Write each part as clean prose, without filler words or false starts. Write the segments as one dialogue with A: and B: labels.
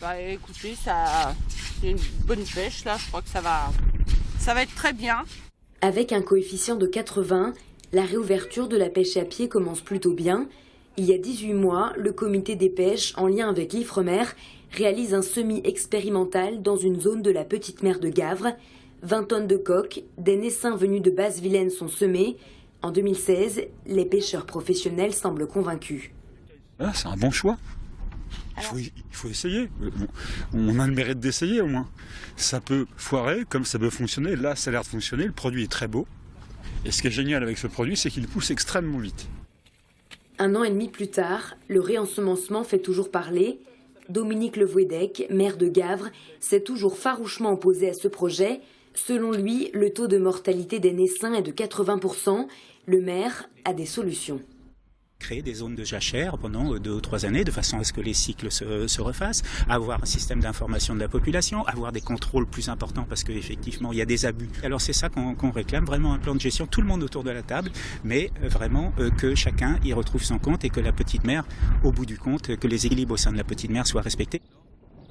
A: Bah écoutez, ça, c'est une bonne pêche là, je crois que ça va être très bien.
B: Avec un coefficient de 80, la réouverture de la pêche à pied commence plutôt bien. Il y a 18 mois, le comité des pêches, en lien avec l'Ifremer, réalise un semis expérimental dans une zone de la petite mer de Gavre. 20 tonnes de coques, des naissins venus de Basse-Vilaine sont semés. En 2016, les pêcheurs professionnels semblent convaincus.
C: Ah, c'est un bon choix. Il faut essayer. On a le mérite d'essayer au moins. Ça peut foirer comme ça peut fonctionner. Là, ça a l'air de fonctionner. Le produit est très beau. Et ce qui est génial avec ce produit, c'est qu'il pousse extrêmement vite.
B: 1 an et demi plus tard, le réensemencement fait toujours parler. Dominique Levouédec, maire de Gavre, s'est toujours farouchement opposé à ce projet. Selon lui, le taux de mortalité des naissins est de 80%. Le maire a des solutions.
D: Créer des zones de jachère pendant 2 ou 3 années de façon à ce que les cycles se refassent, avoir un système d'information de la population, avoir des contrôles plus importants parce qu'effectivement il y a des abus. Alors c'est ça qu'on réclame, vraiment un plan de gestion, tout le monde autour de la table, mais vraiment que chacun y retrouve son compte et que la petite mer, au bout du compte, que les équilibres au sein de la petite mer soient respectés.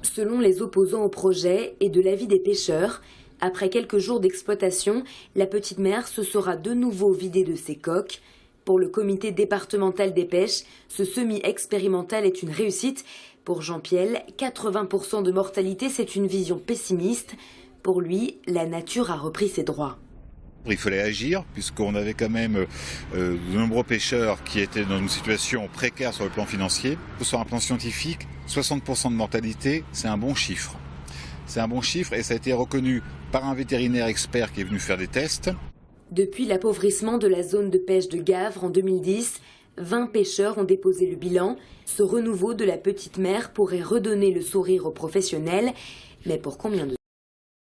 B: Selon les opposants au projet et de l'avis des pêcheurs, après quelques jours d'exploitation, la petite mer se sera de nouveau vidée de ses coques. Pour le comité départemental des pêches, ce semi-expérimental est une réussite. Pour Jean Piel, 80% de mortalité, c'est une vision pessimiste. Pour lui, la nature a repris ses droits.
E: Il fallait agir puisqu'on avait quand même de nombreux pêcheurs qui étaient dans une situation précaire sur le plan financier. Sur un plan scientifique, 60% de mortalité, c'est un bon chiffre. C'est un bon chiffre et ça a été reconnu par un vétérinaire expert qui est venu faire des tests.
B: Depuis l'appauvrissement de la zone de pêche de Gavre en 2010, 20 pêcheurs ont déposé le bilan. Ce renouveau de la petite mer pourrait redonner le sourire aux professionnels. Mais pour combien de temps ?